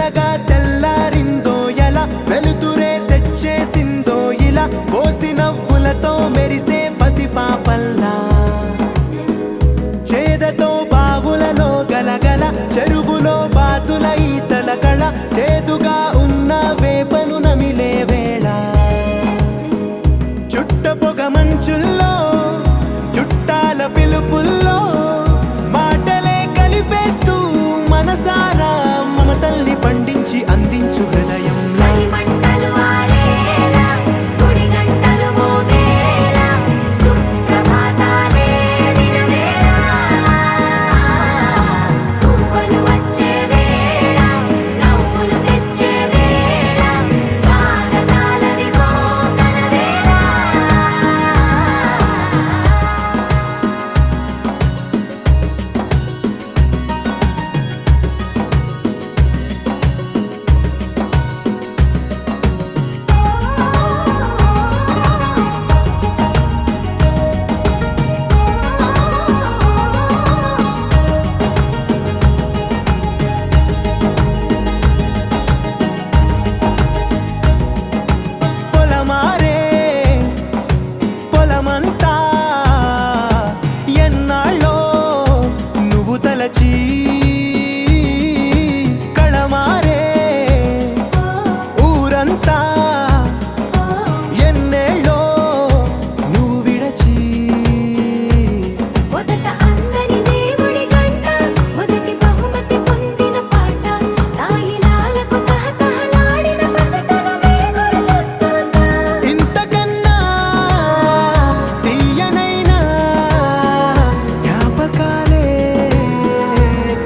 మెల్లగా తెల్లారిందో ఎలా వెలుతురే తెచ్చేసిందో ఇలా పోసి నవ్వులతో మెరిసే పసిపాపల్లా చేదతో బావులలో గలగల చెరువులో బాతుల ఈతల కళ చేదుగా ఉన్న వేపను నమిలే వేళ చుట్ట పొగ మంచుల్లో చుట్టాల పిలుపుల్లో మాటలే కలిపేస్తూ మనసారా మమతల్ని పండించి అందించు హృదయం కళమారే ఊరంతా ఎన్నేళ్ళో నువ్వు విడచి మొదట అందని దేవుడి గంట మొదటి బహుమతి పొందిన పాట తాయిలాలకు తహతహలాడిన పసితనమే గుర్తొస్తుందా ఇంతకన్నా తీయనైనా జ్ఞాపకాలే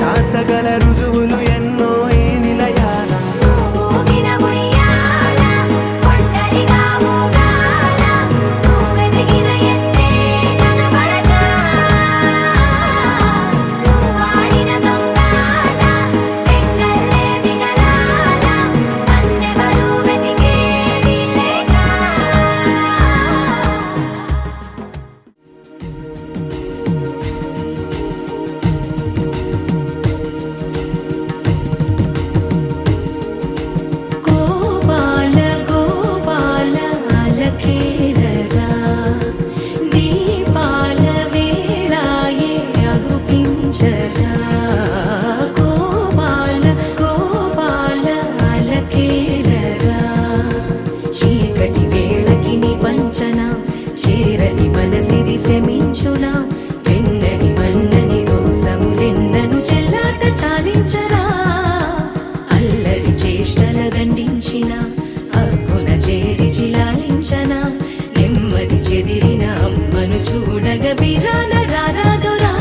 దాచగల రుజువులు ఎన్నో ఈ నిలయాల ఊగిన ఉయ్యాల ఒంటరిగా ఊగాల నువ్వెదిగిన ఎత్తే కనబడక నువ్వాడిన దొంగాట పెంగల్లే మిగలాల నన్నెవరూ వెతికేది లేక గోపాల గోపాల అలకేలరా దీపాల వేళాయే అగుపించరా గోపాల గోపాల అలకేలరా చీకటి వేళకి నిబంచన చేరని మనసిది శమించునా వెన్నని మన్నని దోసములెన్నను చెల్లాట చాలించరా అల్లరి చేష్టల దండించిన హక్కున చేరి చిలాలించన నెమ్మది చెదిరిన అమ్మను చూడగ విరాన రారాదురా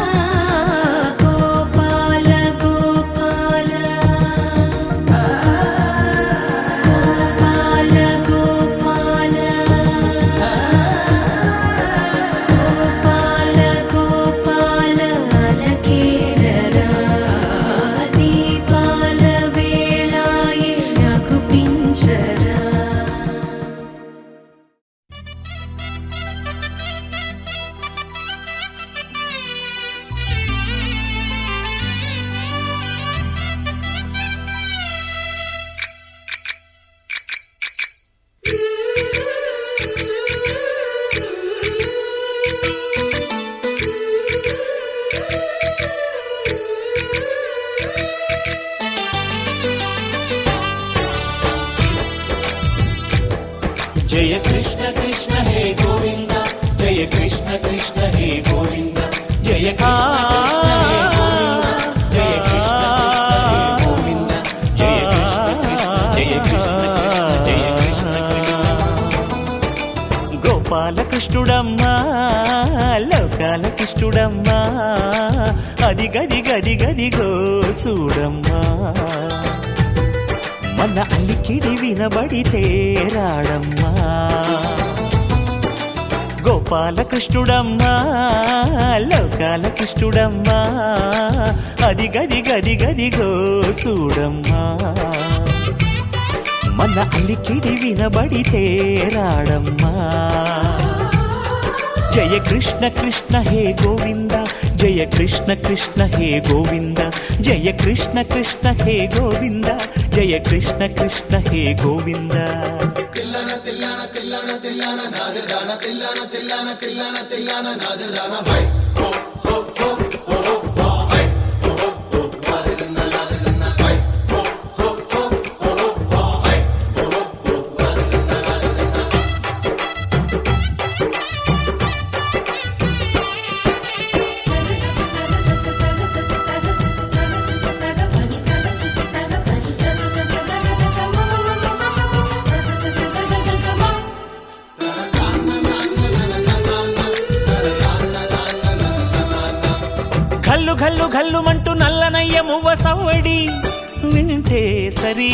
గోపాల గోపాల గోపాల గోపాల గోపాల గోపాల అలకేలరా దీపాల వేళాయే అగుపించరా जय कृष्ण कृष्ण हे गोविंद जय कृष्ण कृष्ण हे गोविंद जय कृष्ण कृष्ण हे गोविंद जय कृष्ण कृष्ण हे गोविंद जय कृष्ण कृष्ण जय कृष्ण कृष्ण गोपाल कृष्णुडम्मा लोकाल कृष्णुडम्मा अदि गदि गदि गदिगो చూడమ్మా మన అలికిడి వినబడితే రాడమ్మా గోపాల కృష్ణుడమ్మా లోకాల కృష్ణుడమ్మా అది గది గది గదిగో చూడమ్మా మన అలికిడి వినబడితే రాడమ్మా జయ కృష్ణ కృష్ణ హే గోవింద జయ కృష్ణ కృష్ణ హే గోవింద జయ కృష్ణ కృష్ణ హే గోవింద జయ కృష్ణ కృష్ణ హే గోవింద తిల్లన తిల్లన తిల్లన తిల్లన నాదిర్దాన తిల్లన తిల్లన తిల్లన తిల్లన నాదిర్దాన హై హో హో హో హో హో హై హో హో హో నాదిర్దాన నాదిర్దాన హై హో హో హో హో హో హై హో హో హో నాదిర్దాన నాదిర్దాన ఘల్లు ఘల్లు ఘల్లుమంటూ నల్లనయ్య మువ్వ సవ్వడి వింటే సరి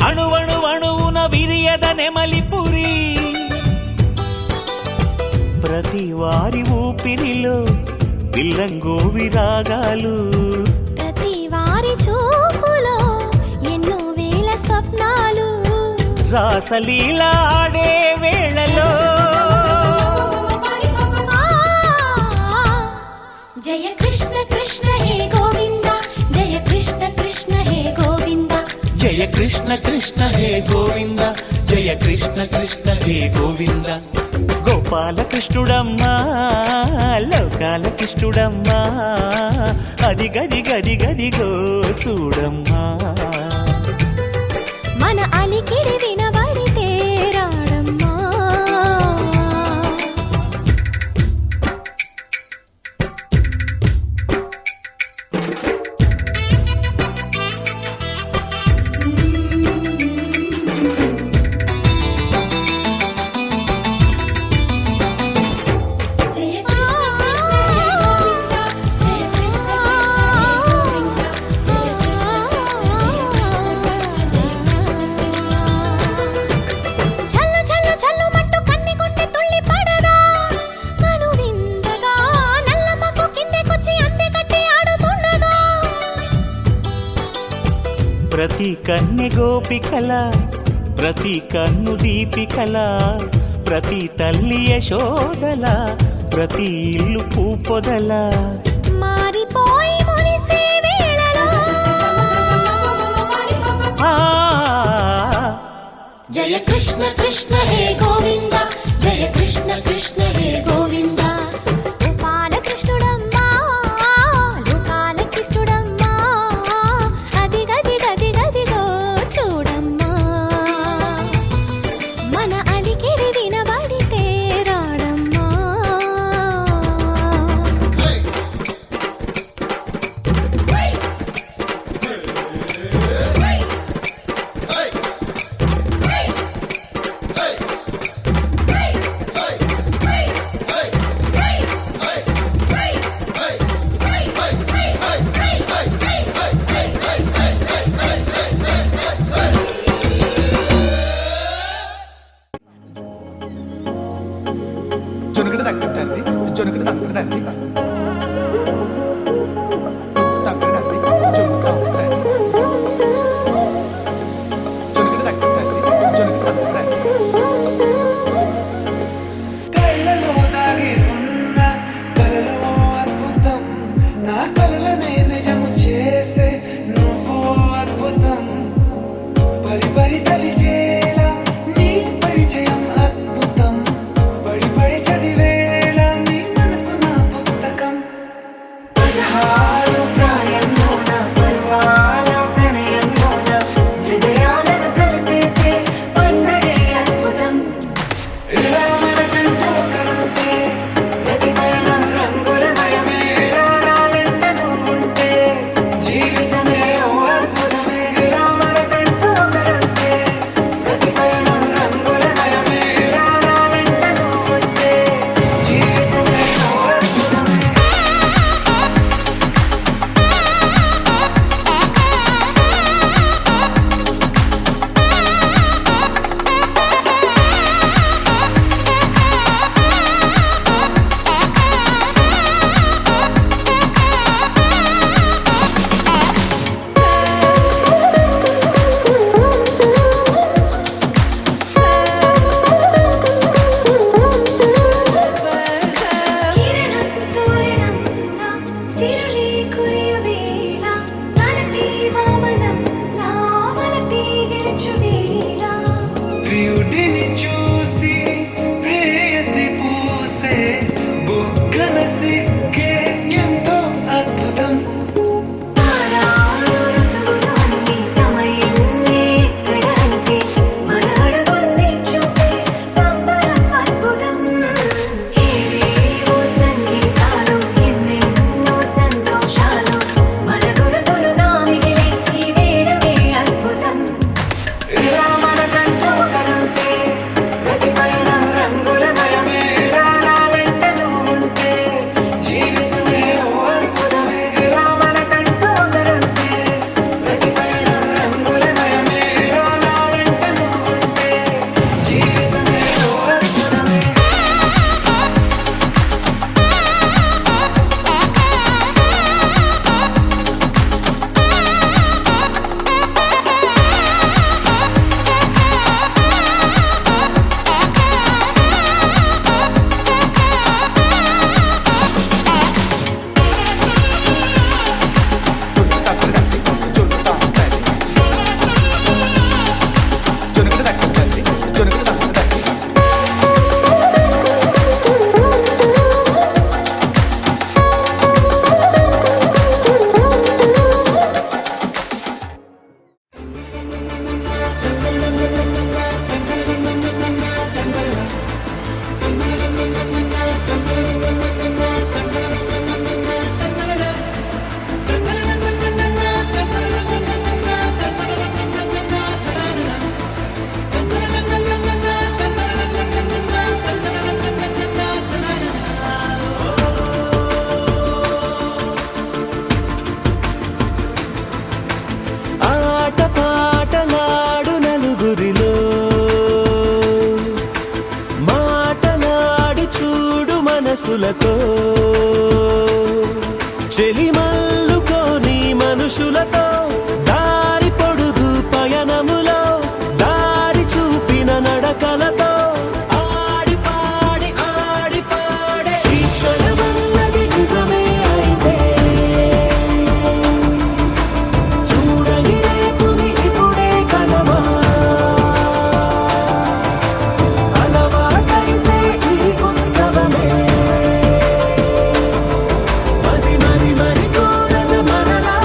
అణువణు అణువున విరియద నెమలిపురి ప్రతి వారి ఊపిరిలో పిల్లంగోవి రాగాలు ప్రతి వారి చూపులో ఎన్నో వేల స్వప్నాలు రాసలీల ఆడే వేళలో జయ కృష్ణ కృష్ణ హే గోవింద జయ కృష్ణ కృష్ణ హే గోవింద జయ కృష్ణ కృష్ణ హే గోవింద జయ కృష్ణ కృష్ణ హే గోవింద గోపాల కృష్ణుడమ్మా లోకాల కృష్ణుడమ్మా అది గది గది గదిగో చూడమ్మా మన అలికిడి వినబడితే రాడమ్మా జయ కృష్ణ కృష్ణ జయ కృష్ణ కృష్ణ జయ కృష్ణ కృష్ణ జయ కృష్ణ కృష్ణ జయ కృష్ణ చల్లు మట్టు కన్ని కొండి తుళ్ళి పడదా కను విందగా నల్ల మక్కు కిందకొచ్చి అందే కట్టి ఆడుతుండగా ప్రతి కన్నె గోపికల ప్రతి కన్ను దీపికల ప్రతి తల్లి యశోదల ప్రతి ఇల్లు పూపొదల మారిపోయి మురిసే వేళలో ఆ జయ కృష్ణ కృష్ణ హే గోవింద జయ కృష్ణ కృష్ణ హే గోవింద గోపాల కృష్ణుడమ్మా లోకాల కృష్ణుడమ్మా అది గది గది గదిగో చూడమ్మా మన అలికిడి వినబడితే రాడమ్మా హై చూపులతో చెలిమల్లుకోని మనుషులతో దారి పొడుగు పయనములో దారి చూపిన నడకలతో ఆడి పాడే ఈ క్షణమన్నది నిజమే అయితే చూడని రేపుని ఇప్పుడే కలవా అలవాటైతే ఈ ఉత్సవమే మరి కోరద మరలా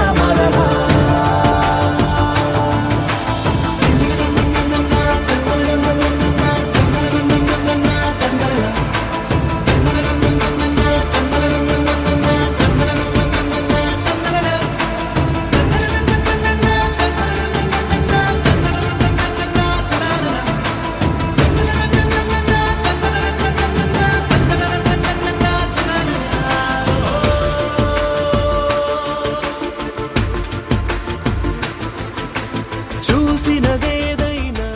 చూసినదేదైనా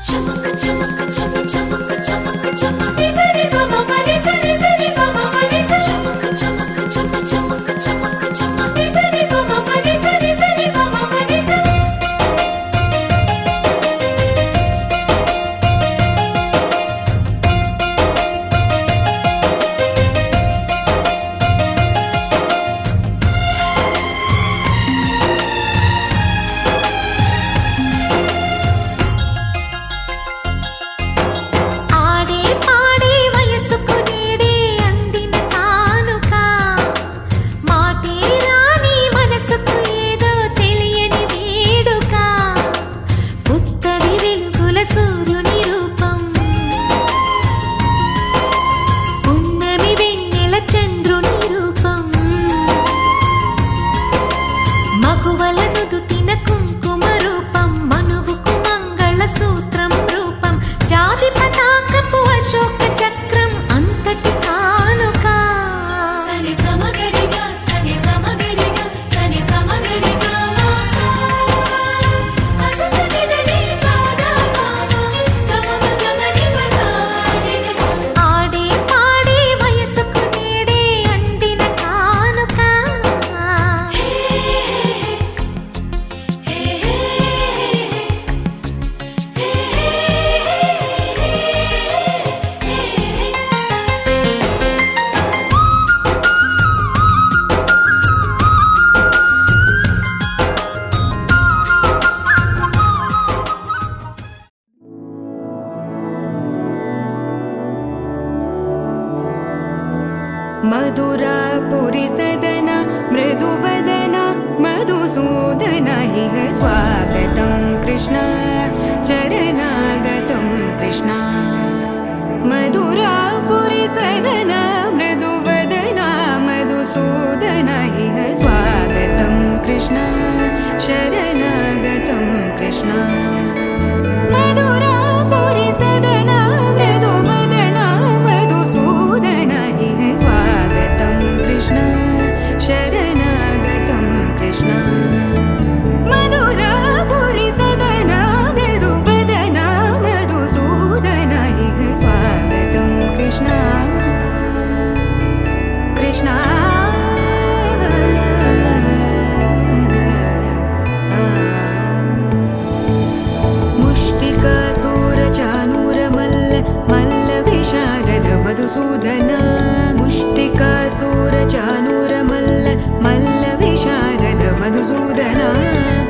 చమక చమక చమ చమక చమక చమ నిజరి మమ మరి సరి సరి మమ మరి చమక చమక చమ చమక చమక చమ నిజరి మమ మరి సరి సరి మమ మరి ఆడే పాడే వయసుకు నేడే అందిన కానుక మాటే రాని మనసుకు ఏదో తెలియని వేడుక పుత్తడి వెలుగుల సూర్యుని రూపం పున్నమి వెన్నెల చంద్రుని రూపం మగువల నుదుటిన కుంకుమ రూపం మనువుకు మంగళ సూత్రం రూపం జాతి పతాకపు అశోక చక్రం అంతటి కానుక సని సమగరిగా సని సమగరిగా సని సమగరిగా అససనిదని పాదా మామ గమమ గమని పదా నినస ఆడే పాడే వయసుకు నేడే అందిన కానుక హే హే मधुरापुरी सदन मृदुवदन मधुसूदन इह स्वागतं कृष्ण चरणागतं कृष्ण मधुरापुरी सदन मृदुवदन मधुसूदन इह स्वागतं कृष्ण शरणागतं कृष्ण मधुरापुरी सदन मृदुवदन मधुसूदन इह स्वागतं कृष्ण शरणागतं कृष्ण मधुरापुरी सदन मृदुवदन मधुसूदन इह स्वागतं कृष्ण कृष्ण मुष्टिकासूरचानूरमल्ल मल्लविशारद मधुसूदन मुष्टिकासूरचानूरमल्ल मल्लविशारद मधुसूदन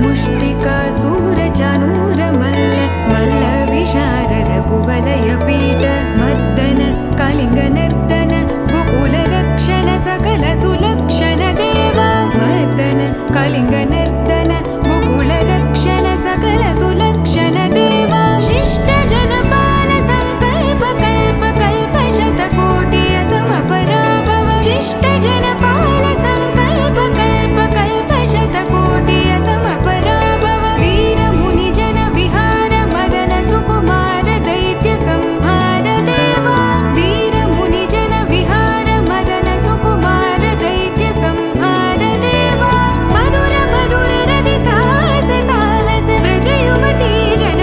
मुष्टिकासूरचानूरमल्ल मल्लविशारद कुवलयपीठ मर्दन कलिङ्गनर्तन गोकुलरक्षण सकल सुलक्षण देवा मर्दन कलिङ्गनर्तन गोकुलरक्षण सकल सुलक्षण देवा शिष्ट जनपाल संकल्प कल्प कल्प शतकोटि असमपराभव शिष्ट जनपाल संकल्प कल्प कल्प शतकोटि असमपराभव वीर मुनि जन विहार मदन सुकुमार दैत्य संहार देवा वीर मुनि जन विहार मदन सुकुमार दैत्य संहार देवा मधुर मधुर रति साहस साहस व्रज युवती जन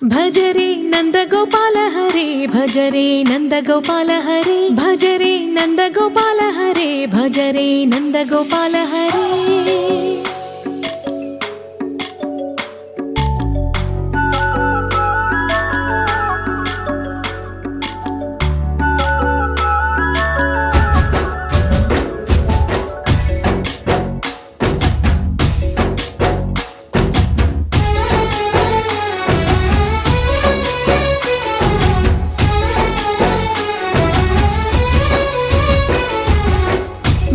భజరే నందగోపాల హరే భజరే నందగోపాల హరే భజరే నందగోపాల హరే భజరే నందగోపాల హరే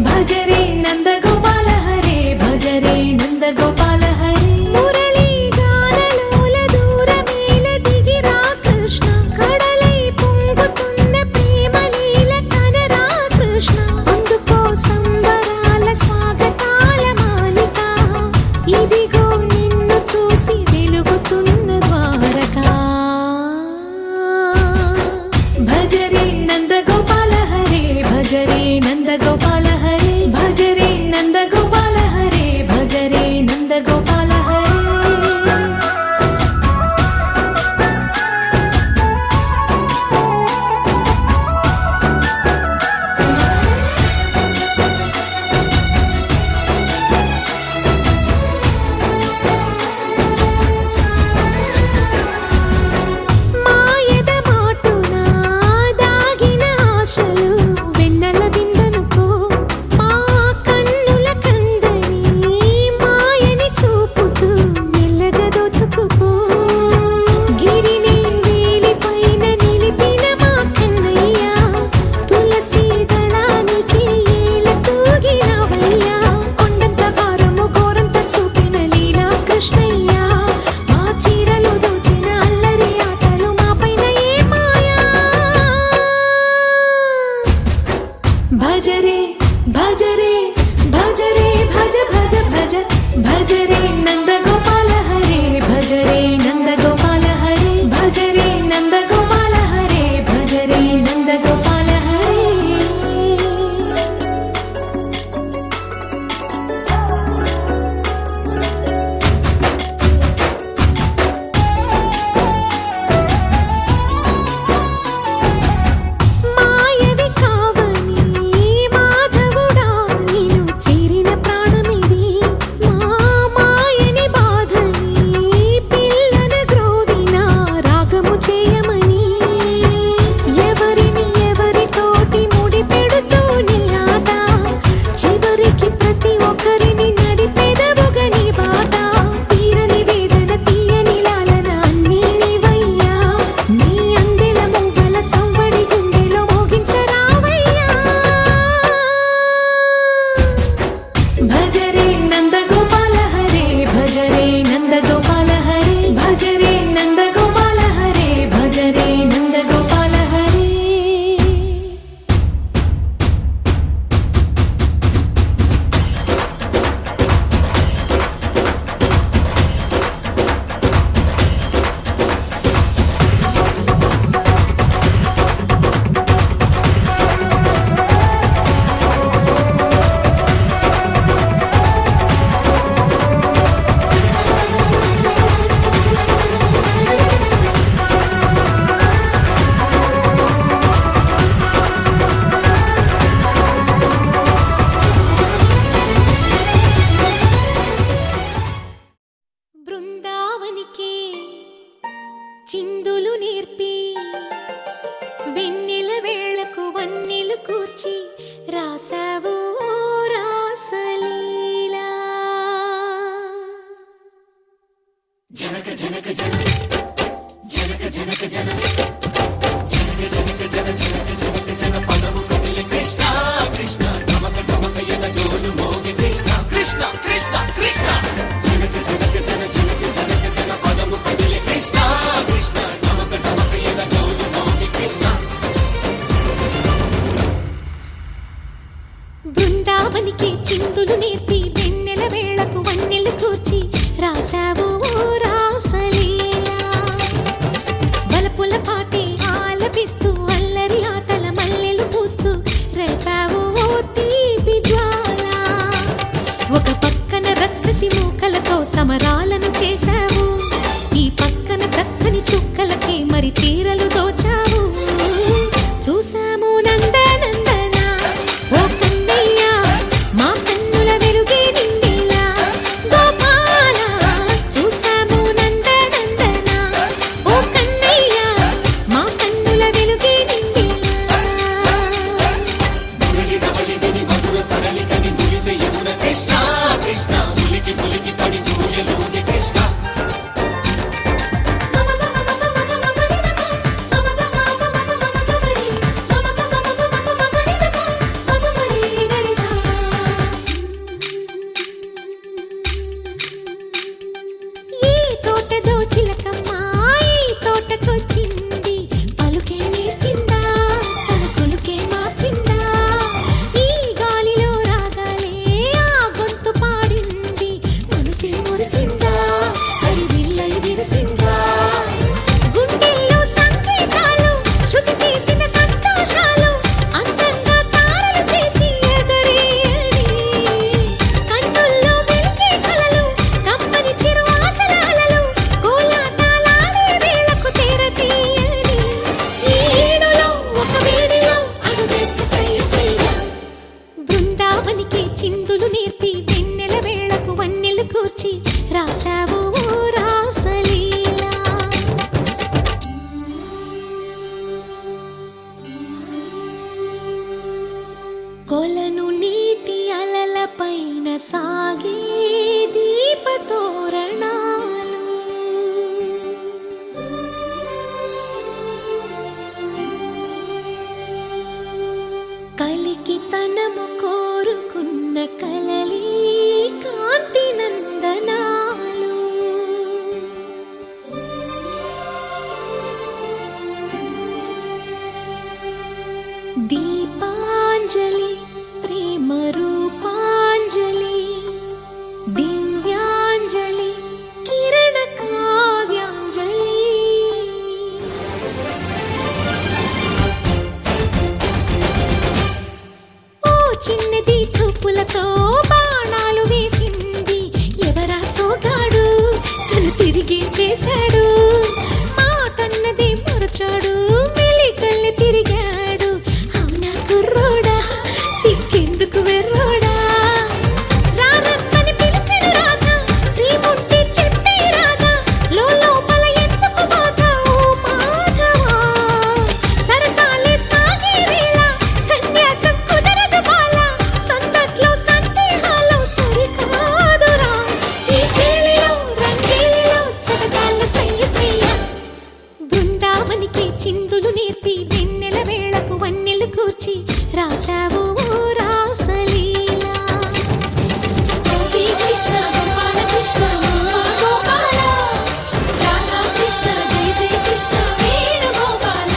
భజరే నందగోపాల హరే భజరే నందగోపాల హరే మురళీ గానలోల దూరమేల దిగిరా కృష్ణ కడలై పొంగుతున్న ప్రేమ లీల కనరా కృష్ణ అందుకో సంబరాల స్వాగతాల మాలిక ఇదిగో నిన్ను చూసి వెలుగుతున్న ద్వారకా భజరే నందగోపాల హరే భజరే నందగోపాల హరే భజరే నందగోపాల హరే భజరే నందగోపాల హరే మాయద మాటున దాగిన ఆశలు వెన్నెల విందనుకో మా కన్నుల కందని మాయని చూపుతూ మెల్లగా దోచుకుపో గిరిని వేలిపైన నిలిపిన మా కన్నయ్య తులసి దళానికి ఏల తూగినవయ్యా కొండంత భారము గోరంత చూపిన లీలా కృష్ణయ్య మా చీరలు దోచిన అల్లరి ఆటలు మాపైన ఏ మాయా భజరే భజరే భజరే భజ భజ భజ భజరే నందగోపాల హరే భజరే నందగోపాల హరే భజరే నందగోపాల హరే భజరే నందగోపాల హరే మాయవి కావని మాధవుడా నిన్ను చేరిన ప్రాణమిది మా మాయని బాధని పిల్లన గ్రోవిన రాగము చేయమని ఎవరిని ఎవరితోటి ముడి పెడుతూ నీ ఆట చివరికి ప్రతి ఒక్కరిని నడిపెదవుగా నీ బాట తీరని వేదన తీయని లాలన అన్నీ నీవయ్యా నీ అందెల మూగల సంవడి గుండెలో మోగించరావయ్యా భజరే నందగోపాల హరే భజరే నందగోపాల హరే భజరే నందగోపాల హరే భజరే నందగోపాల హరే బృందావనికి చిందులు నేర్పి వెన్నెల వేళకు వన్నెలు కూర్చి రాసావు రాసలీలా బృందావనికి చిందులు నేర్పి వెన్నెల వేళకు వన్నెలు కూర్చి రాసావు రాసలీలా వలపుల పాటే ఆలపిస్తూ అల్లరి ఆటల తనము కోరుకున్న కలలి కాంతి నందనాలు దీపాంజలి ప్రేమ రూపాంజలి దివ్యాంజలి కిరణ కావ్యాంజలి ఓ చిన్నది చూపులతో బాణాలు వేసింది ఎవరా సోగాడు తను తిరిగి చేశాడు మాటన్నది మరచాడు మెలికల్లి తిరిగాడు అవునా కుర్రోడా సిక్కెందుకు వెర్రోడా రారమ్మని పిలిచిన రాధ రీముంటి చెప్పే రాధ లోపల ఎందుకు బాధ ఓ మాధవా సరసాలే సాగే వేళ సన్యాసం కుదరదు బాల సందట్లో సందేహాలు సరికాదురా ఈ కేళిలో రంగేలిలో సరదాల సయ్య బృందావనికి చిందులు నేర్పి వెన్నెల వేళకు వన్నెలు కూర్చి రాసావు ఓ రాసలీలా గోపీ కృష్ణ గోపాల కృష్ణ గోపాల రాధా కృష్ణ జయ జయ కృష్ణ వేణు గోపాల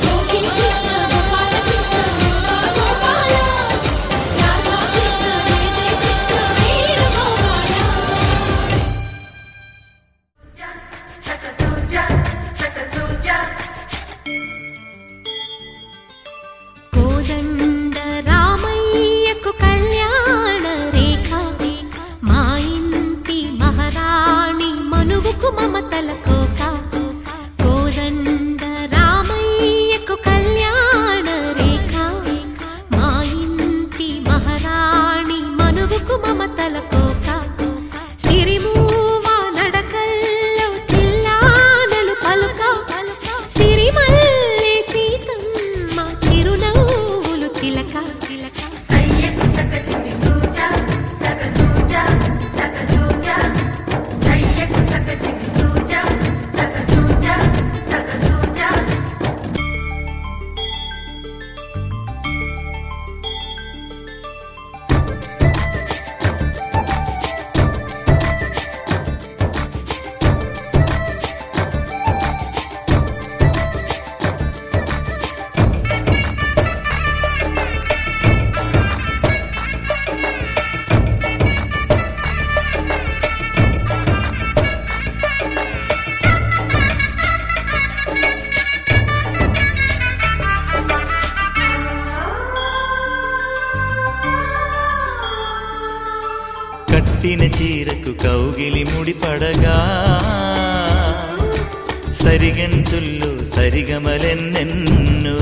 గోపీ కృష్ణ గోపాల కృష్ణ గోపాల రాధా కృష్ణ జయ జయ కృష్ణ వేణు గోపాల కోదండ రామయ్యకు కళ్యాణ రేఖ మా ఇంటి మహారాణి మనువుకు మమతల కోక కోదండ రామయ్యకు కళ్యాణ రేఖ మా ఇంటి మహారాణి మనువుకు మమతల కోక సిరిమూవ నడకల్లో తిల్లానలు పలుక సిరిమల్లె సీతమ్మ చిరునవ్వులు చిలక సయ్యకు సక చిమి సూజా సక సూజా సక సూజా సయ్యకు సక చిమి సూజా సక సూజా సక సూజా కట్టిన చీరకు కౌగిలి ముడిపడగా సరిగంతుల్లో సరిగమలెన్నెన్నో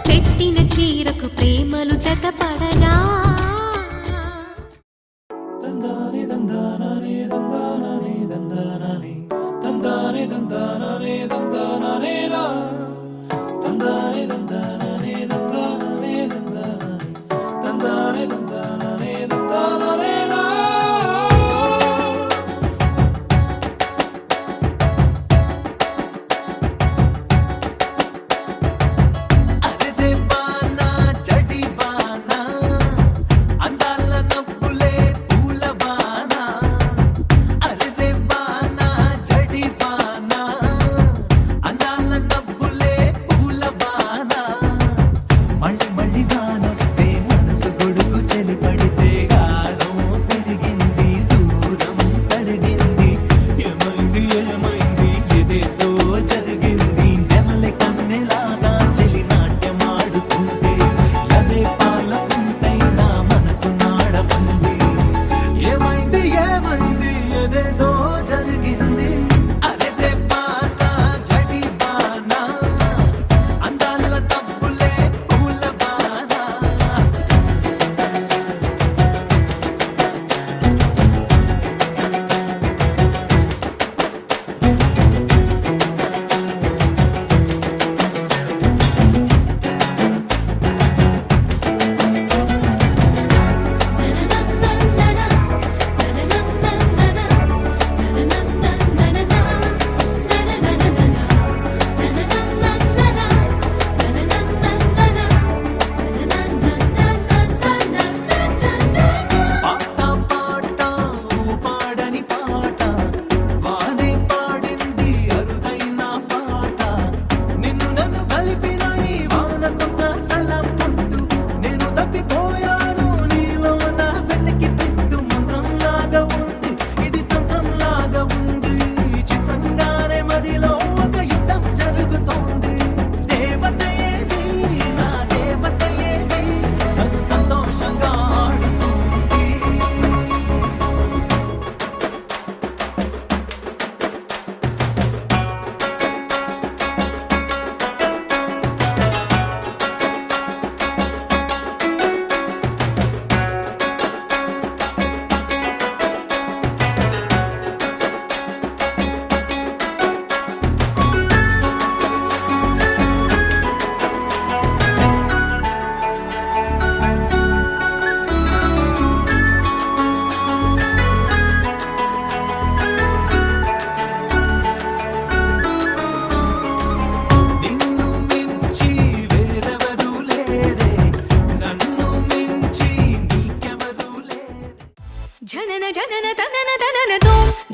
పెట్టిన చీరకు ప్రేమలు జతపడగా తందానే తందానానే తందానానే తందానానే తందానే తందానానే తందానానే లా తందానే తందానానే తందానానే తందానానే తందానే తందానానే తందానానే లా అరే దేవానా జడివానా అందాల నవ్వులే పూలవానా అరే దేవానా జడివానా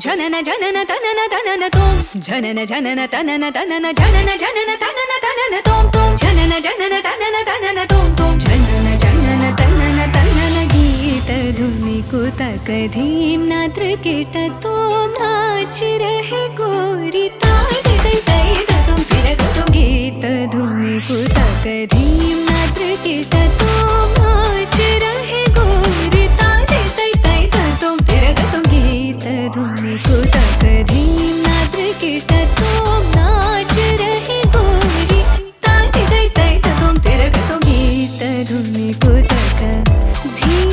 జనన జనన తనన తనన తోం జనన జనన తనన తనన జనన జనన తనన తనన తోం తోం జనన జనన తనన తనన తోం తోం జనన జనన తనన తనన గీత ధుని కుతక धीम नात्र केट तोम नाच रहे गोरी ताई तै तै तुम फिर तुम गीत धुनि कुतक धीम नात्र केट तोम नाच रहे गोरी ताई तै तै तुम फिर तुम गीत धुनि कुतक धीम नात्र केट तोम नाच रहे गोरी ताई तै तै तुम फिर तुम गीत धुनि कुतक धीम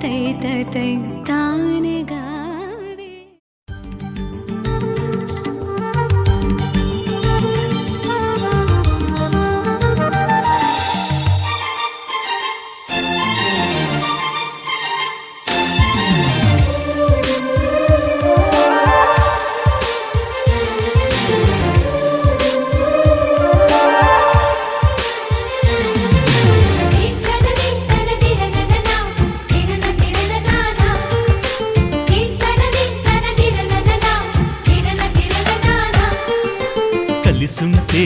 तै तै तान गावे కలిసుంటే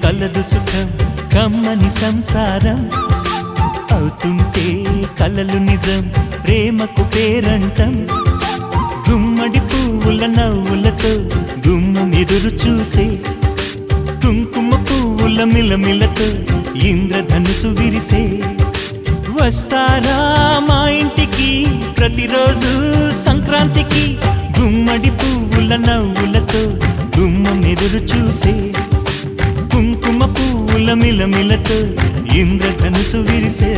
కలదు సుఖం కమ్మని సంసారం అవుతుంటే కలలు నిజం ప్రేమకు పేరంటం గుమ్మడి పువ్వుల నవ్వులతో గుమ్మం ఎదురు చూసే కుంకుమ పువ్వుల మిలమిలతో ఇంద్రధనుసు విరిసే వస్తారా మా ఇంటికి ప్రతిరోజు సంక్రాంతికి గుమ్మడి పువ్వుల నవ్వులతో గుమ్మం ఎదురు చూసే కుంకుమ పువ్వుల మిలమిలతో ఇంద్రధనుసు విరిసే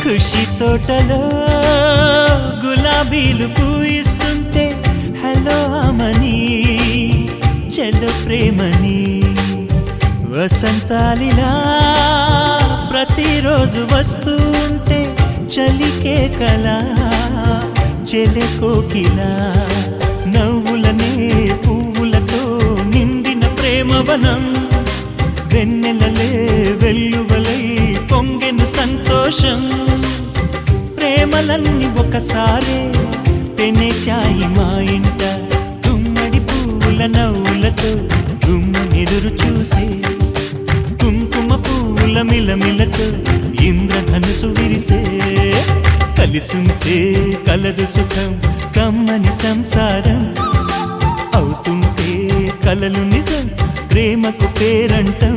ఖుషి తోటలో గులాబీలు పూయిస్తుంటే హలో అమని చెల్లు ప్రేమని వసంతాలిలా ప్రతిరోజు వస్తుంటే చలికే కలా చెలె కోకిలా నవ్వులనే పువ్వులతో నిండిన ప్రేమవనం వెన్నెలలే వెల్లువలై పొంగెను సంతోషం ప్రేమలన్నీ ఒకసారే తెనేశాయి మా ఇంట గుమ్మడి పువ్వుల నవ్వులతో గుమ్మం ఎదురు చూసే కుంకుమ పువ్వుల మిలమిలతో ఇంద్రధనుసు విరిసే కలిసుంటే కలదు సుఖం కమ్మని సంసారం అవుతుంటే కలలు నిజం ప్రేమకు పేరంటం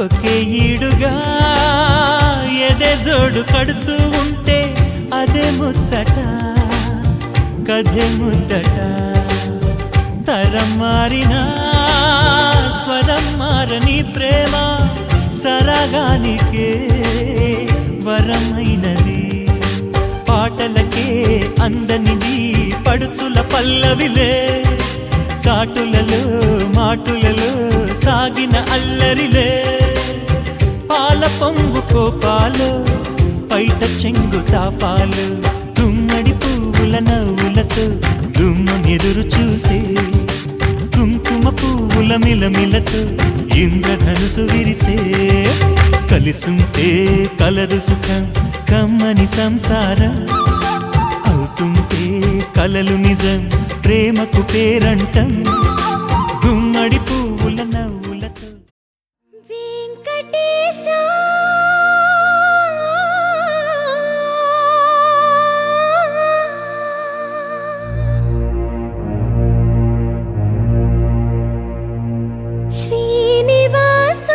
ఒకే ఈడుగా ఎదే జోడు కడుతూ ఉంటే అదే ముచ్చట కథే ముద్దట తరం మారినా స్వరం మారని ప్రేమ సరగానికే వరమైనది పాటలకే అందనిది పడుచుల పల్లవిలే చాటులలో మాటులలో సాగిన అల్లరిలే పాల పొంగు కోపాలు పైట చెంగు తాపాలు గుమ్మడి పువ్వు పువ్వుల నవ్వులతో గుమ్మం ఎదురు చూసే కుంకుమ పువ్వుల మిలమిలతో ఇంద్రధనుసు విరిసే కలిసుంటే కలదు సుఖం కమ్మని సంసారం అవుతుంటే కలలు నిజం ప్రేమకు పేరంటం గుమ్మడి పువ్వుల నవ్వులతో వెంకటేశ శ్రీనివాస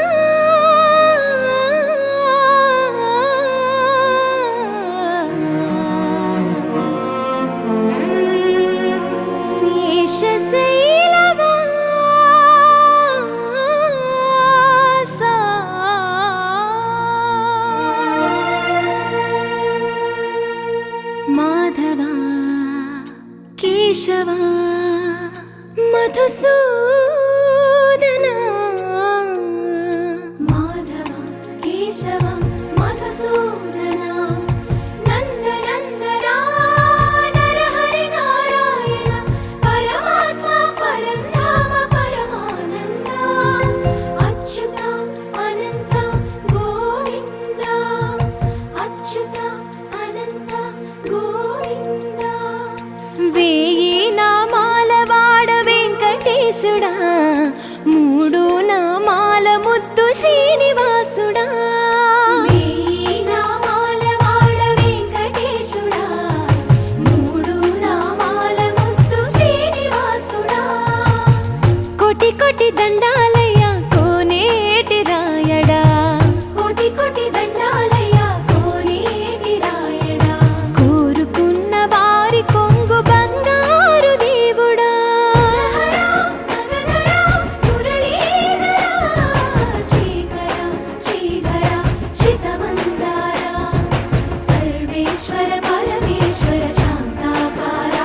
మాధవ కేశవ మధుసూదన మాధవ కేశవ మధుసూదన నందనందన నరహరి నారాయణ పరమాత్మ పరంధామ పరమానంద అచ్యుత అనంత గోవింద అచ్యుత అనంత గోవింద వేయి నామాల వాడ వెంకటేశుడా మూడు నామాల ముద్దు శ్రీనివాసుడా వేయి నామాల వాడ వెంకటేశుడా మూడు నామాల ముద్దు శ్రీనివాసుడా కోటి కోటి దండాలయ్య కోనేటి రాయడా కోటి కోటి దండాలయ్య కోనేటి రాయడా కోరుకున్న వారి కొంగు బంగారు దేవుడా శ్రీకర శ్రీధర శ్రితమందార సర్వేశ్వర పరమేశ్వర శాంతాకార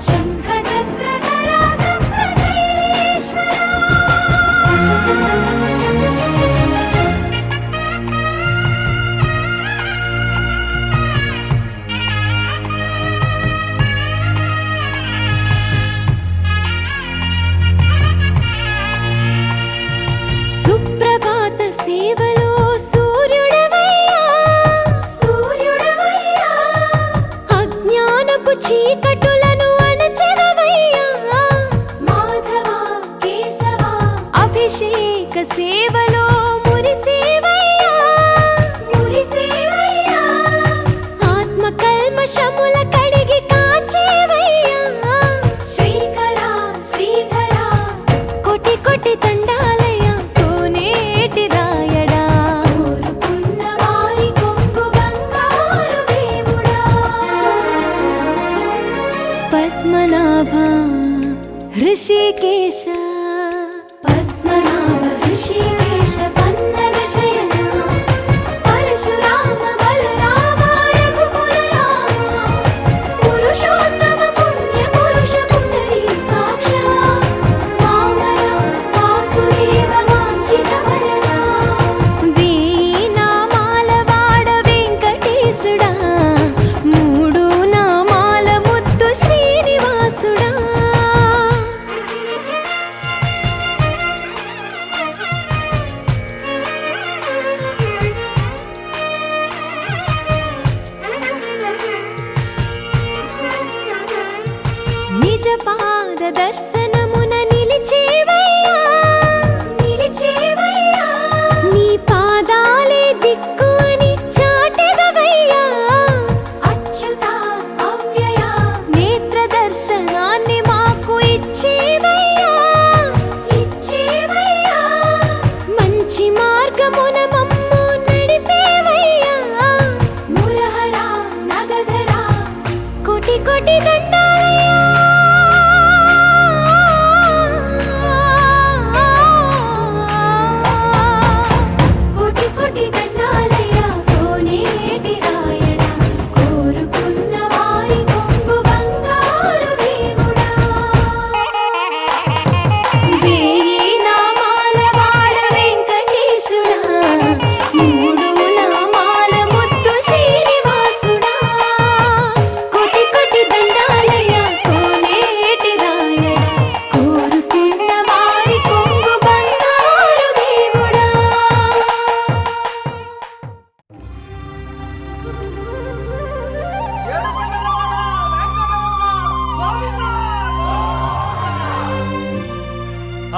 శంఖ చక్రధర సప్తశైలేశ్వర సుప్రభాత సేవలో సూర్యుడవయ్యా సూర్యుడవయ్యా అజ్ఞానపు చీకటులను అణచెదవయ్యా మాధవ కేశవ అభిషేక సేవలో మురిసేవయ్యా మురిసేవయ్యా ఆత్మ కల్మషముల కడిగి కాచేవయ్యా శ్రీకర శ్రీధర కోటి కోటి దండాలయ కోనేటి రాయడా కోరుకున్న వారి కొంగు బంగారు దేవుడా పద్మనాభ హృషికేశ పద్మనాభ హృషికేశ పన్నగ శయన పరశురామ బలరామ రఘుకుల రామ పురుషోత్తమ పుణ్య పురుష పుండరీకాక్ష వామన వాసుదేవ వాంఛిత వరదా వేయి నామాల వాడ వెంకటేశుడా మూడు నామాల ముద్దు శ్రీనివాసుడా నిజ పాద దర్శనమున నిలిచేవయ్యా నిలిచేవయ్యా నీ పాదాలే దిక్కు అని చాటెదవయ్యా అచ్యుత అవ్యయ నేత్ర దర్శనాన్ని మాకు ఇచ్చేవయ్యా ఇచ్చేవయ్యా మంచి మార్గమున మమ్ము నడిపేవయ్యా మురహర నగధర కోటి కోటి దండాలయ్యా కోటి కోటి దండాలయ్య కోనేటి రాయడా కోరుకున్న వారి కొంగు బంగారు దేవుడా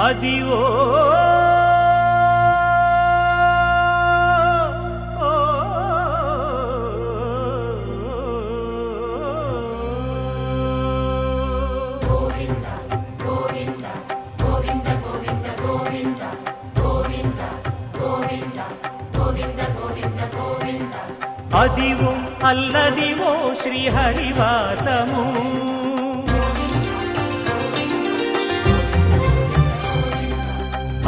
అదివో అదివో అల్లదివో శ్రీహరివాసము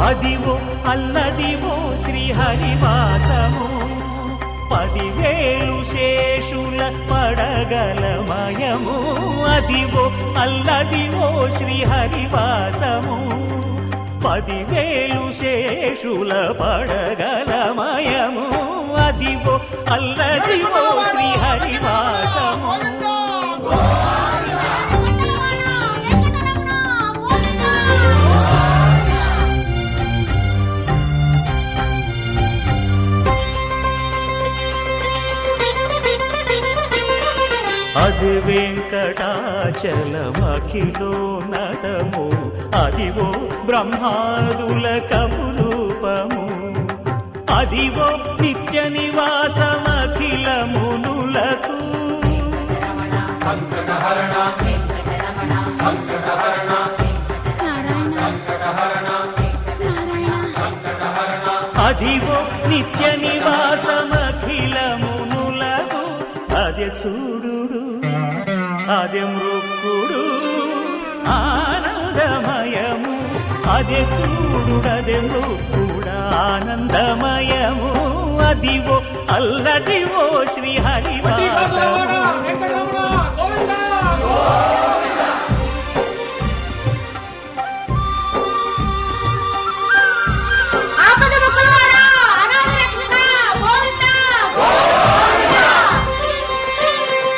అదివో అల్లదివో శ్రీహరివాసము 10,000 శేషుల పడగలమయము అదివో అల్లదివో శ్రీహరివాసము 10,000 శేషుల పడగలమయము అదివో అల్లదివో శ్రీహరివాసము అది వెంకటాచలమఖిలో నటము అదివో బ్రహ్మాదుల కపురూపము అదివో నిత్య నివాసమఖిలమునులకు అదివో నిత్య నివాసమఖిలమునులకు అదే చూడు అదే మృక్కుడు ఆనందమయము అదే చూడు అదే మృక్కుడు ఆనందమయము అదివో అల్లదివో శ్రీహరివాసము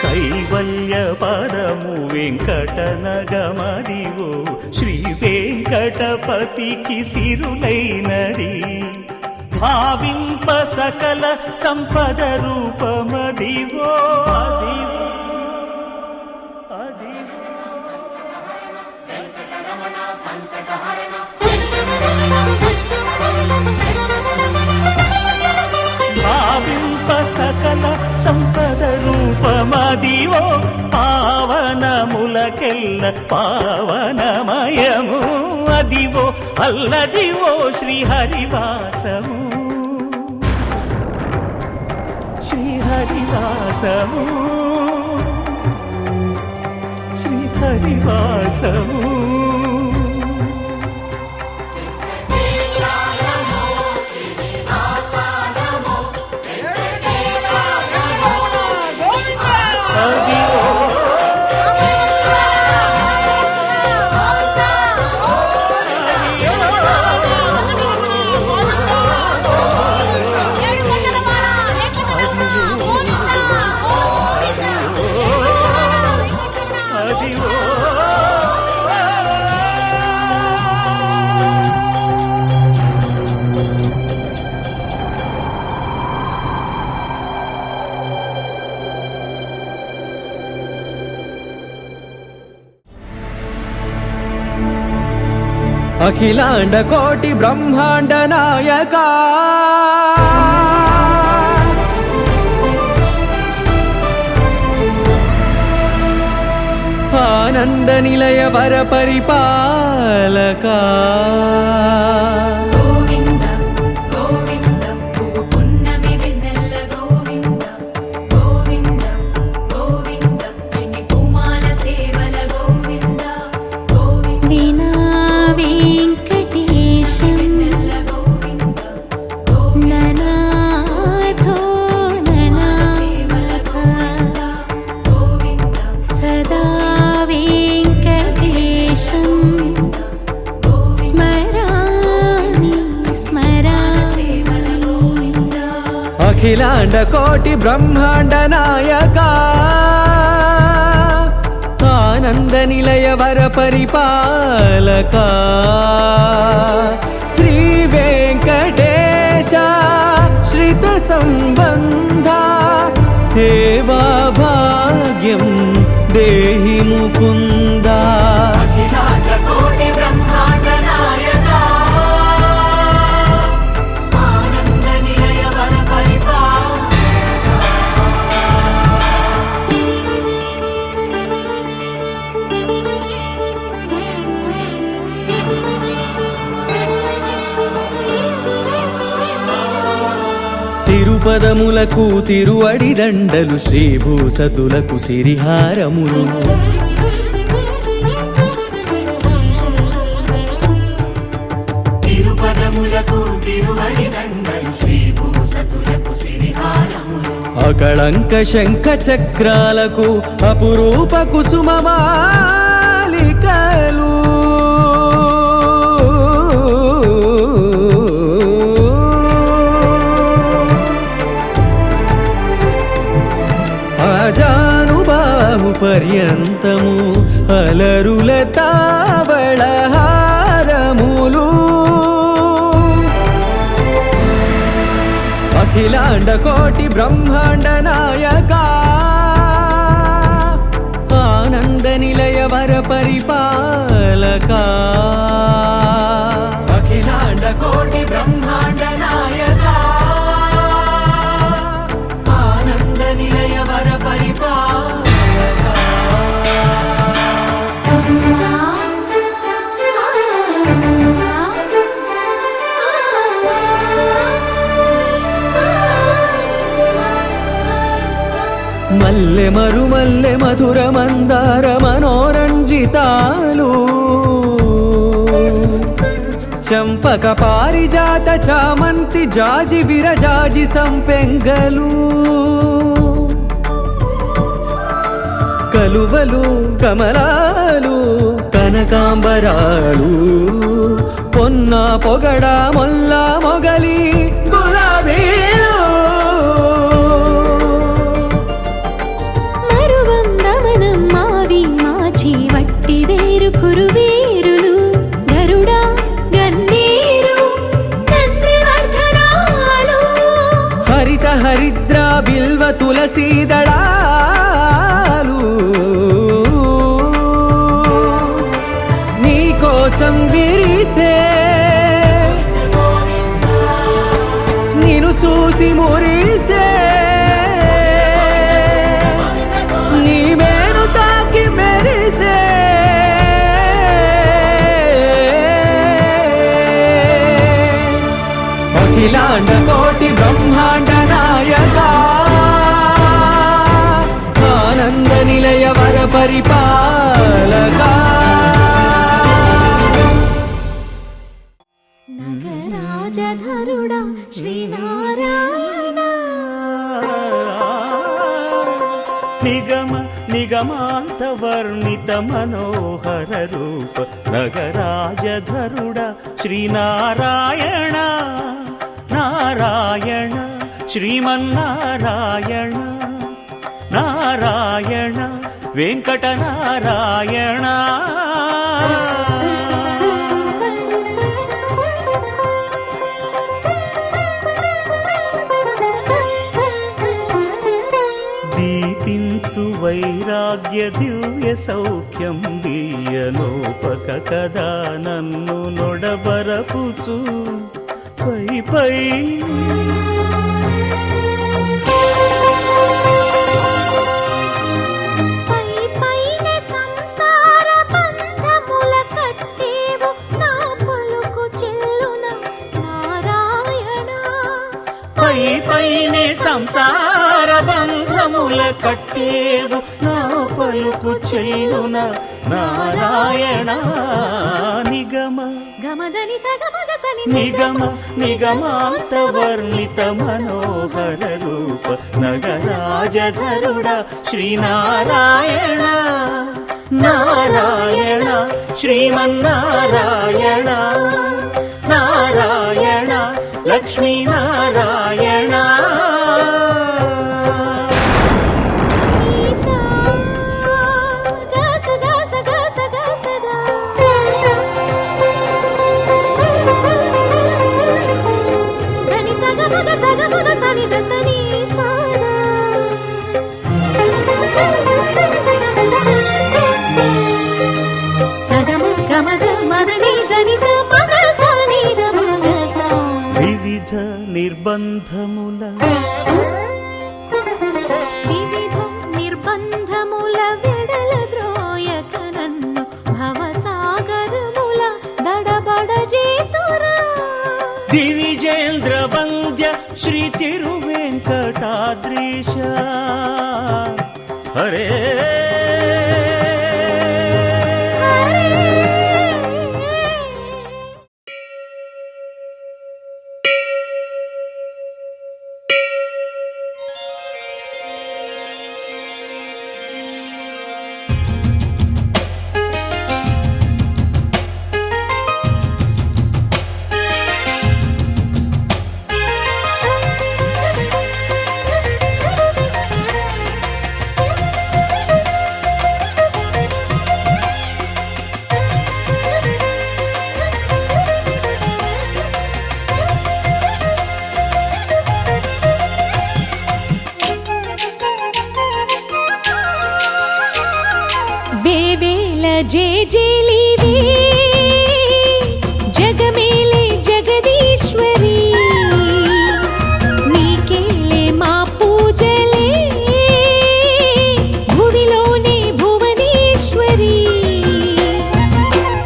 కైవల్య పరము వెంకటనగమదివో శ్రీ వెంకటపతికి సిరులైనది భావింప సకల సంపద రూపమదివో అదివో భావింప సకల సంపద రూపమదివో పావనములకెల్ల పావనమయము అదివో అల్లదివో శ్రీహరివాసము శ్రీహరివాసము శ్రీహరివాసము అఖిలాండ కోటి బ్రహ్మాండ నాయక ఆనంద నిలయ వర పరిపాలక గోవింద గోవింద పువ్వు పున్నమి వెన్నెల గోవింద గోవింద గోవింద చిన్ని పూమాల సేవల గోవింద గోవింద వీణా వెంకటేశం గోవింద ననాథో సేవల గోవింద గోవింద సదా వెంకటేశం స్మరామి సేవల గోవింద అఖిలాండ కోటి బ్రహ్మాండ నాయక ఆనంద నిలయ వర పరిపాలక శ్రీ వెంకటేశ శ్రిత సంబంధ సేవా భాగ్యం దేహి ముకుంద కోటి బ్రహ్మాండ నాయక తిరుపదములకు తిరువడిదండలు శ్రీభూసతులకు సిరిహారములు తిరుపదములకు తిరువడిదండలు శ్రీభూసతులకు సిరిహారములు అకళంక శంఖ చక్రాలకు అపురూప కుసుమమాలికలు అజానుబాహు పర్యంతము అలరుల తావళహారములు అఖిలాండ కోటి బ్రహ్మాండ నాయక ఆనంద నిలయ వర పరిపాలక అఖిలాండ కోటి బ్రహ్మాండ నాయక ఆనంద నిలయ వర పరిపాలక మల్లె మరుమల్లె మధుర మందార మనోరంజితాలు చంపక పారిజాత చామంతి జాజి విరజాజి సంపెంగలు కలువలు కమలాలు కనకాంబరాలు పొన్న పొగడ మొల్ల మొగలి గులాబీలు వట్టి వేరు కురువేరులు గరుడా గన్నేరు నందివర్ధనాలు హరిత హరిద్ర బిల్వ తులసీదళాలు నీకోసం విరిసే నిన్ను చూసి మురిసే నీ మేను తాకి మెరిసే అఖిలాండ కోటి బ్రహ్మాండ నాయక ఆనంద నిలయ వర పరిపాలక నగరాజధరుడా శ్రీనారాయణ నిగమ నిగమాంత వర్ణిత మనోహర రూప నగరాజధరుడ శ్రీనారాయణ నారాయణ శ్రీమన్నారాయణ నారాయణ వెంకటనారాయణ దీపించు వైరాగ్య దివ్య సౌఖ్యం దీయనోపక కదా నన్ను నొడబరపుచు పై పై పైనే సంసార బంధముల కట్టేవు నా పలుకు చెల్లున నారాయణ నిగమ గమదని సగమగసని నిగమ నిగమాంత వర్ణిత మనోహర రూప నగరాజధరుడ శ్రీనారాయణ నారాయణ శ్రీమన్నారాయణ నారాయణ లక్ష్మీనారాయణ వివిధ నిర్బంధముల వెడల ద్రోయక నన్ను భవసాగరముల దడబడ చేతురా దివిజేంద్ర వంద్య శ్రీ తిరువేంకటేశ్వర వెంకటాద్రీశ హరే వేవేల జేజేలివే జగమేలే జగదీశ్వరి నీకేలే మా పూజలే భువిలోనే భువనేశ్వరి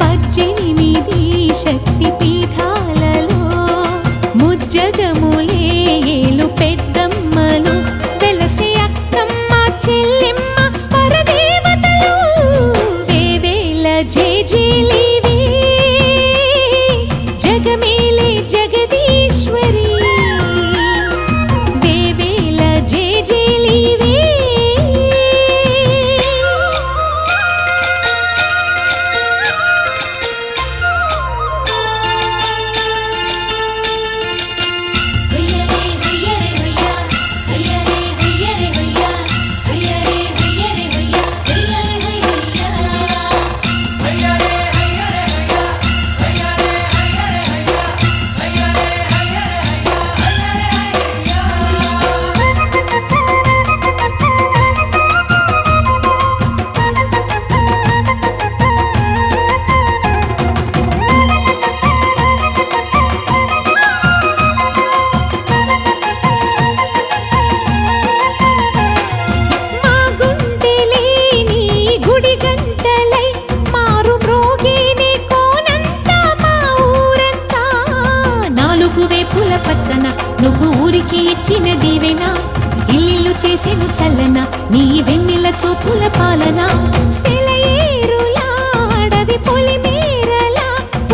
18 శక్తి పీఠాలలో ముజ్జగములే ఏలు పెద్దమ్మలు వెలసే అక్కమ్మ చెల్లెమ్మ పరదేవతలు వేవేల జేజేలివే జగమేలే జగదీశ్వరి వేవేల జేజేలివే నువ్వు ఊరికి ఇచ్చిన దీవెన ఇల్లు చేసేను చల్లన నీ వెన్నెల చూపుల పాలన సెలయేరులా అడవి పొలిమేరలా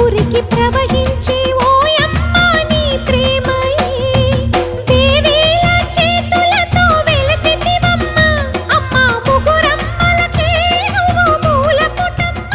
ఉరికి ప్రవహించి ఓయమ్మ నీ ప్రేమయే వేవేల చేతులతో వెలసితివమ్మ అమ్మ ముగురమ్మలకే నువ్వు మూలపుటమ్మ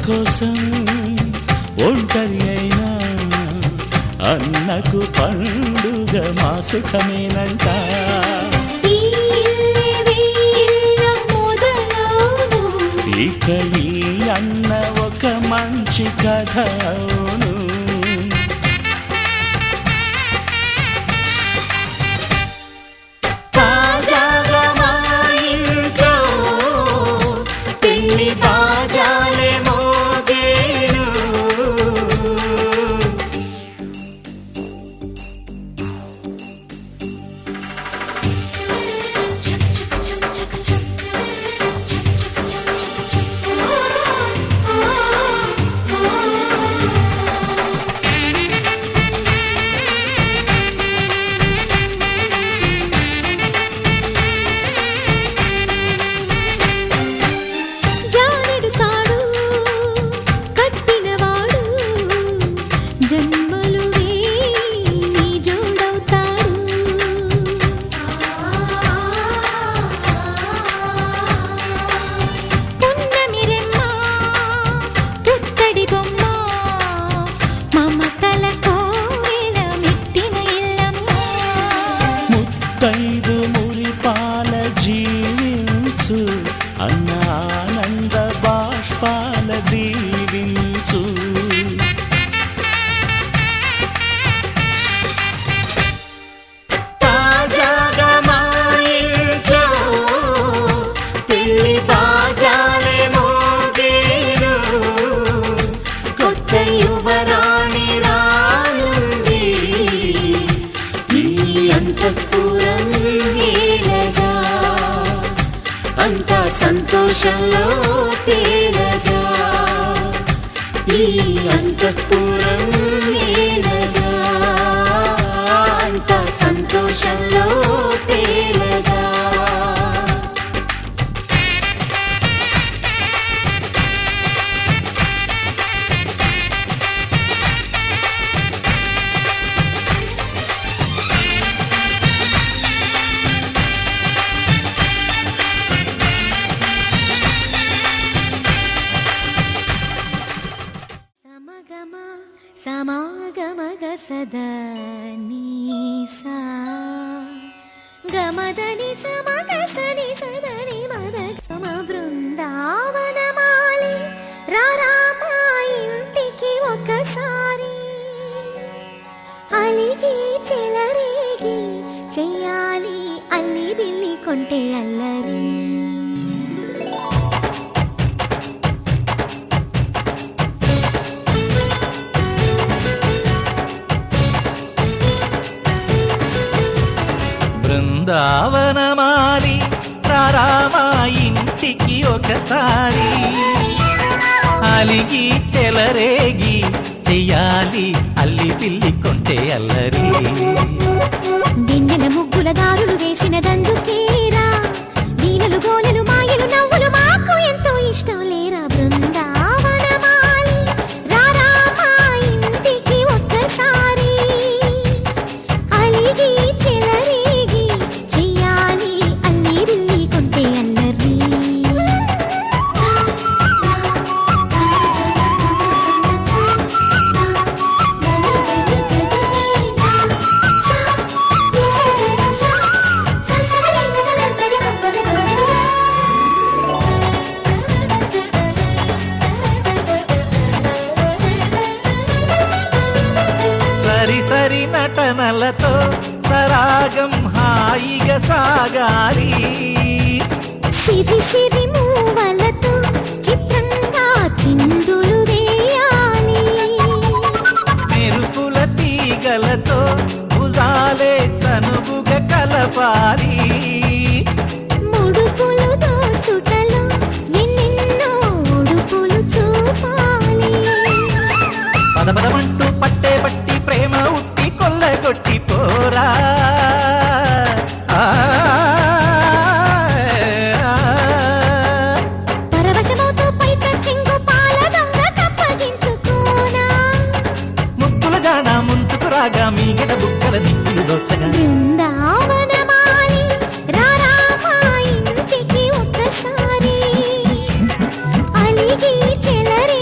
కోసం ఒంటరి అయినా అన్నకు పండుగ మా సుఖమేనంట. ఈ ఇల్లే వీళ్ళ మొదలవును. ఇక ఈ అన్న ఒక మంచి కథ అవును. తాజాగా మా ఇంట్లో పెళ్లి బాజాలే మోగేను. జానెడు తాడు కట్టినవాడు జన్మలు వేయి జోడవుతాడు. పున్నమిరెమ్మ పుత్తడి బొమ్మ మమతల కోవెల మెట్టిన ఇల్లమ్మ. ముత్తైదు మురిపాల జీవించు అన్న ఆనంద బాష్పాల దీవించు. తాజాగా మా ఇంట్లో పెళ్లి బాజాలే మోగేను. కొత్త యువరాణి రానుంది ఈ అంతఃపురం ఏలగా. అంతా సంతోషంలో తేలగా ఈ అంతఃపురం ఏలగా. అంతా సంతోషంలో తేలగా. సమగమ సమాగమగ సదా నీసా గమదని సమగ సని సదని మదగమ బృందావనమాలి రారామా ఇంటికి ఒకసారి. అలిగి చెలరేగి చెయ్యాలి అల్లి బిల్లి కొంటే అల్లరి. బృందావనమాలి రారామా ఇంటికి ఒకసారి. అలిగి చెలరేగి చెయ్యాలి అల్లి పిల్లి కొంటే అల్లరి. దిన్నెల ముగ్గుల దారులు వేసిన దందుకేరా వీణలు గోలెలు మాయలు నవ్వులు మాకు ఎంతో ఇష్టం లేరా. బృందావనమాలి రారామా ఇంటికి ఒక్కసారి. అలిగి చెలరేగి చెయ్యాలి అల్లి బిల్లి కొంటే అల్లరి. సరి సరి నటనలతో సరాగం హాయిగా సాగాలి. సిరి సిరి మూవలతో చిత్రంగా చిందులు వేయాలి. మెరుపుల తీగలతో భుజాలే చనువుగా కలపాలి. ముడుపులు దోచుటలో ఎన్నెన్నో ఉడుపులు చూపాలి. పదపదమంటూ పట్టే పట్టి ప్రేమ ఉట్టి కొల్లగొట్టి పోరా. పరవశమవుతూ పైట చెంగు పాల దొంగ కప్పగించుకోనా. ముక్కుల జాన ముందుకు రాగా మీగడ బుక్కల దిక్కులు దోచగా. బృందావనమాలి రారామా ఇంటికి ఒక్కసారి. అలిగి చెలరే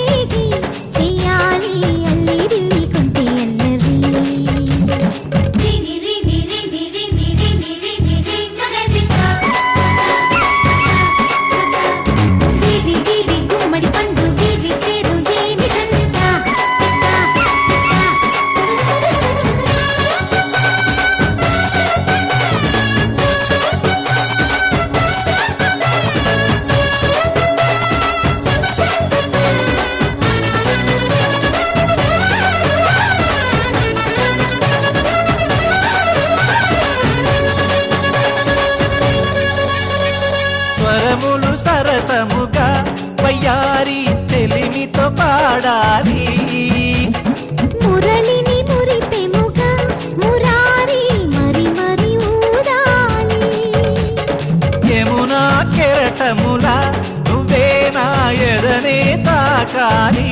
చేరాలి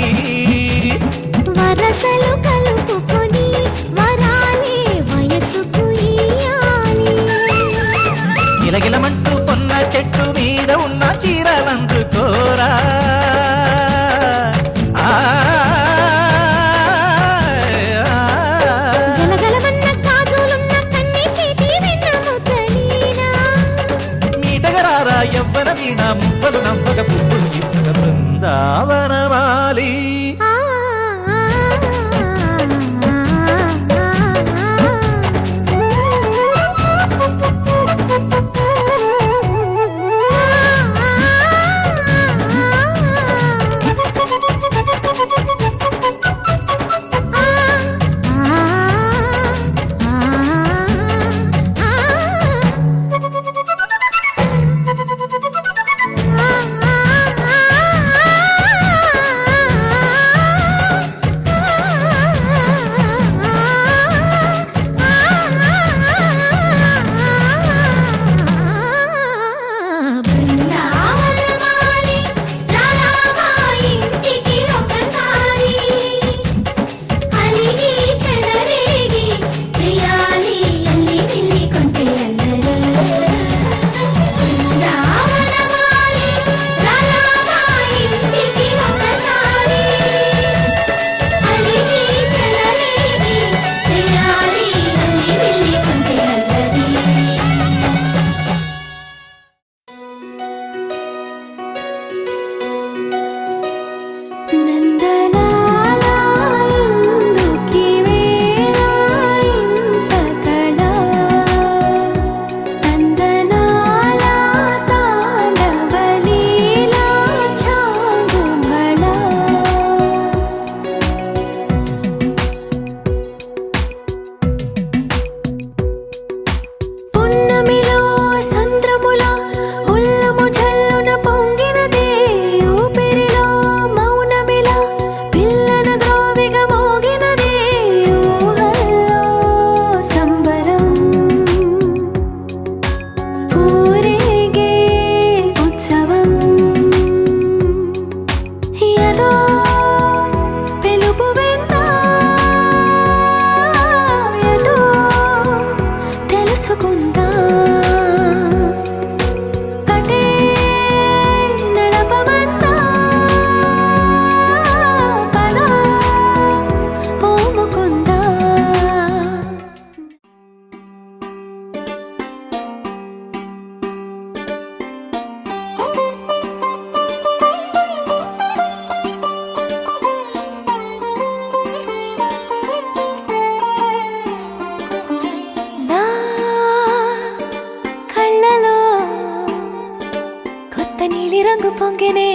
వరసలు కలుపుకొని వరాలే వయసుకు ఇయ్యాలి. గిలగిలమంటూ కొన్న చెట్టు మీద ఉన్న చీరలందుకోరా గలగలమన్న గాజులున్న కన్ని చేతి వెన్న ముద్దలీనా. మీటగరారా ఎవ్వర వీణ మువ్వలు నవ్వక పువ్వులు ఇవ్వక బృందావనమాలి ఆ బృందావనమాలి రారామా ఇంటికి ఒకసారి. అలిగి చెలరేగి చేయాలి అల్లి బిల్లి కొంటే అల్లరి. బృందావనమాలి రారామా ఇంటికి ఒకసారి. అలిగి చెలరేగి చేయాలి అల్లి బిల్లి కొంటే అల్లరి. నందలాలా ఇందుకి వేళ ఇంత కళ. నందనాలా తాండవలీలా చాంగుమళ. పున్నమిలో సంద్రముల ఉల్లము జల్లున పొంగినదే ఊపిరిలో మౌనమిలా పిల్లన గ్రోవిగా మోగినదే ఊహల్లో సంబరం. ఊరేగే ఉత్సవం ఏదో పిలుపు విందా ఏదో తెలుసుకుందా. కటే నడపమందా పద ఓ ముకుందా. నా కళ్ళలో కొత్త నీలి రంగు పొంగెనే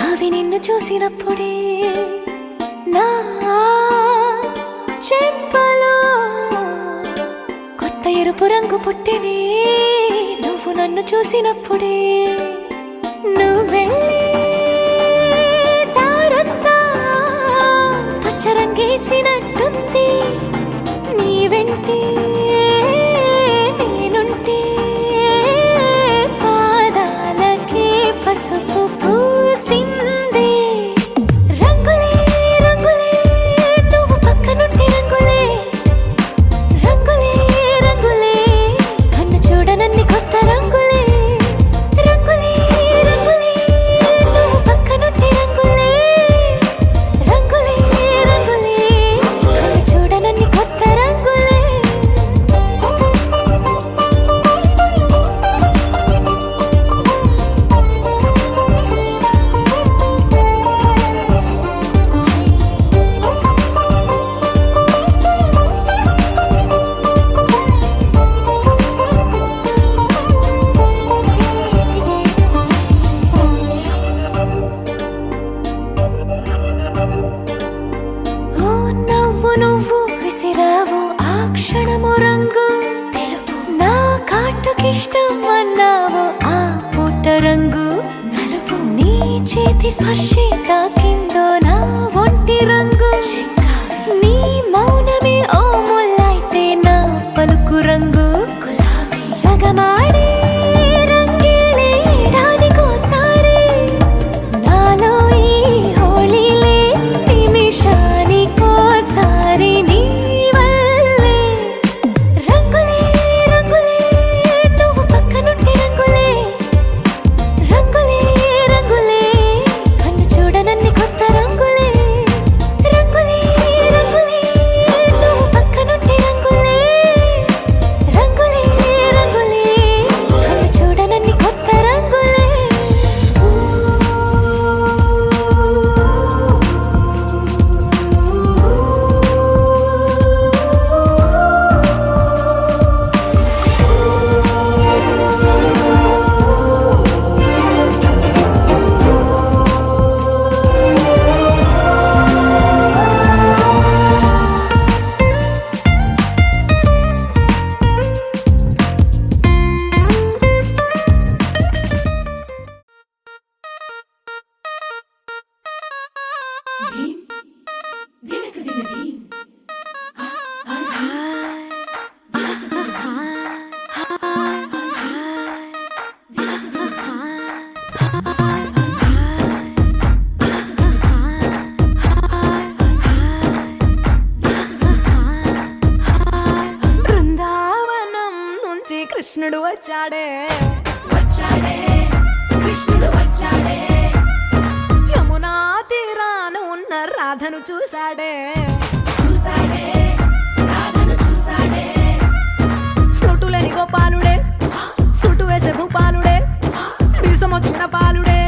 అవి నిన్ను చూసినప్పుడే. నా చెంపలో కొత్త ఎరుపు రంగు పుట్టెనే నువ్వు నన్ను చూసినప్పుడే. నువ్వెళ్ళే దారంతా పచ్చరంగేసినట్టుంది. నీ వెంటే నేనుంటే పాదాలకి పసుపు పూసిందే. రంగులే రంగులే నువ్వు పక్కనుంటే రంగులే. రంగులే రంగులే కన్ను చూడనన్ని కొత్త రంగులే. రంగులే రంగులే నువ్వు పక్కనుంటే రంగులే. రంగులే రంగులే కన్ను చూడనన్ని కొత్త రంగులే. ఓ నవ్వు నువ్వు విసిరావు ఆ క్షణము రంగు తెలుపు. నా కాటుకిష్టం అన్నావు ఆ పూట రంగు నలుపు. నీ చేతి స్పర్శే తాకిందో నా ఒంటి రంగు. నీ మౌనమే ఓ ముల్లైతే నా పలుకు రంగు గులాబీ. జగమాడే రంగేళే ఏడాదికోసారి నాలో ఈ కృష్ణుడు వచ్చాడే వచ్చాడే కృష్ణుడు వచ్చాడే యమునా తీరాన ఉన్న రాధను చూశాడే చూసాడే రాధను చూసాడే ఫ్లూటులేని గోపాలుడే సుట్టు వేసే భూపాలుడే మీసం వచ్చిన పాలుడే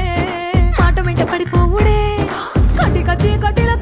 మాట వెంట పడిపోవుడే కటిక చీకటిల